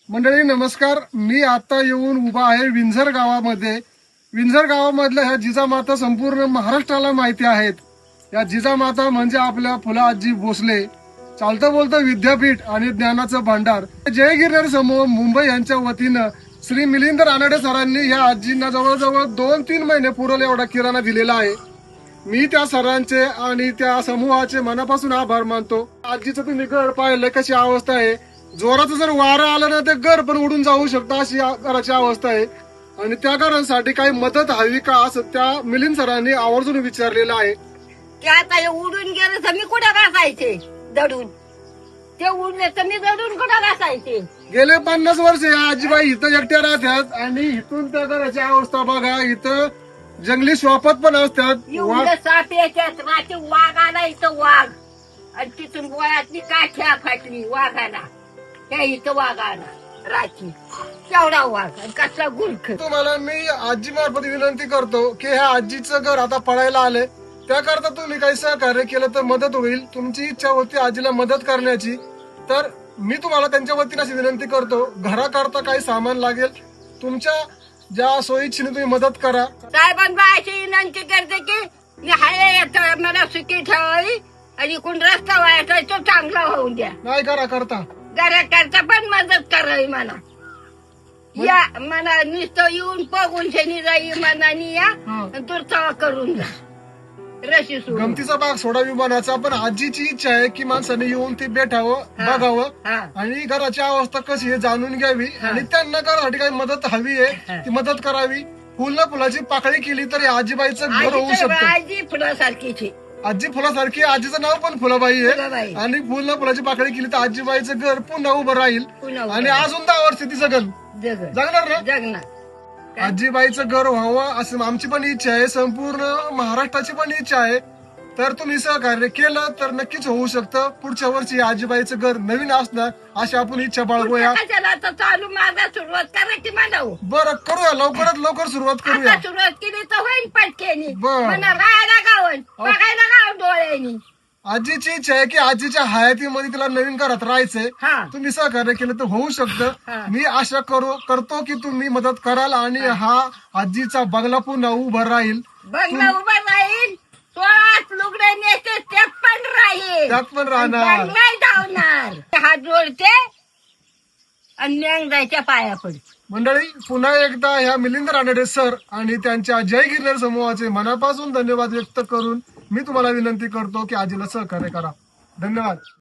मंडळी नमस्कार. मी आता येऊन उभा आहे विंझर गावामध्ये. विंझर गावामधल्या ह्या जिजामाता संपूर्ण महाराष्ट्राला माहिती आहेत. या जिजामाता म्हणजे आपल्या फुला आजी भोसले, चालतं बोलतं विद्यापीठ आणि ज्ञानाचं भांडार. जय गिरनार समूह मुंबई यांच्या वतीनं श्री मिलिंद रानडे सरांनी या आजींना जवळजवळ 2-3 महिने पुरेल एवढा किराणा दिलेला आहे. मी त्या सरांचे आणि त्या समूहाचे मनापासून आभार मानतो. आजीचं तुम्ही घर पाहिलं कशी अवस्था आहे. जोराचं जर वारं आलं ना ते घर पण उडून जाऊ शकतं अशी घराची अवस्था आहे. आणि त्या घरांसाठी काही मदत हवी का असं त्या मिलिंद सरांनी आवर्जून विचारलेलं आहे. ते आता हे उडून गेलं तर मी कुठं घासायचे दडून, ते उडले तर मी दडून कुठं घासायचे. गेले 50 वर्ष या आजीबाई इथं एकट्या राहतात आणि इथून त्या घराची अवस्था बघा. इथं जंगली श्वापत पण असतात. एवढं साप याच्यात रात्री वाघ आला इथं वाघ, आणि तिथून गोळ्यातली काठ्या फाटली वाघाला. त्या इथं वाघ आला रात्री, केवढा वाघ आणि कसला गुरख. तुम्हाला मी आजी मार्फत विनंती करतो की ह्या आजीचं घर आता पडायला आले, त्याकरता तुम्ही काही सहकार्य केलं तर मदत होईल. तुमची इच्छा होती आजीला मदत करण्याची, तर मी तुम्हाला त्यांच्या वतीने अशी विनंती करतो, घराकरता काही सामान लागेल तुमच्या ज्या सोयीच्छेने तुम्ही मदत करा. साहेबांना अशी विनंती करते की मी हाय येतं मला सुखी ठेवावी आणि कोण रस्ता व्हायचा तो चांगला होऊन द्या. नाही करता घराकरता पण मदत करावी मला. या मला नुसतं येऊन बघून शनी जाई मनानी या आणि तुरचावा करून जा रशी सोडून. गमतीचा भाग सोडा विमानाचा, पण आजीची इच्छा आहे की माणसाने येऊन ते भेटावं, बघावं हा. आणि घराची अवस्था कशी आहे जाणून घ्यावी. आणि त्यांना घरासाठी काही मदत हवी आहे ती मदत करावी. फुल फुलाची पाकळी केली तर या आजीबाईचं घर होऊ शकतं. आजी फुलासारखीची, आजी फुलासारखी, आजीचं नाव पण फुलाबाई आहे. फुलाबाई. आणि फुल फुलाची पाकळी केली तर आजीबाईचं घर पुन्हा उभं राहील पुन्हा उभं आणि अजून 10 वर्ष ती जगल. जगणार ना. जगणार. आजीबाईचं घर व्हावं असं आमची पण इच्छा आहे, संपूर्ण महाराष्ट्राची पण इच्छा आहे. तर तुम्ही सहकार्य केलं तर नक्कीच होऊ शकतं. पुढच्या वर्षी आजीबाईचं घर नवीन असणार अशी आपण इच्छा बाळगूया. कशाला आता चालू माझा सुरुवात करायची म्हणावं. बरं, करूया लवकरात लवकर सुरुवात करूया. आता सुरुवात केली तर होईल पटकेनी. बरं. म्हणा राहायला गावन बघायला गाव डोळ्यांनी. आजीची इच्छा आहे की आजीच्या हयातीमध्ये तिला नवीन घरात राहायचंय. हा. तुम्ही सहकार्य केलं तर होऊ हा. शकतं. मी आशा करतो की तुम्ही मदत कराल आणि हा आजीचा बंगला पुन्हा उभा राहील. बंगला उभा राहील, 16 लुगडे नेते ते पण राहील, त्यात पण राहणार. बंगला धावणार. हात जोडते आणि जायच्या पाया पडते. मंडळी, पुन्हा एकदा ह्या मिलिंद रानडे सर आणि त्यांच्या जय गिरनार समूहाचे मनापासून धन्यवाद व्यक्त करून मी तुम्हाला विनंती करतो की आजीला सहकार्य करा. धन्यवाद.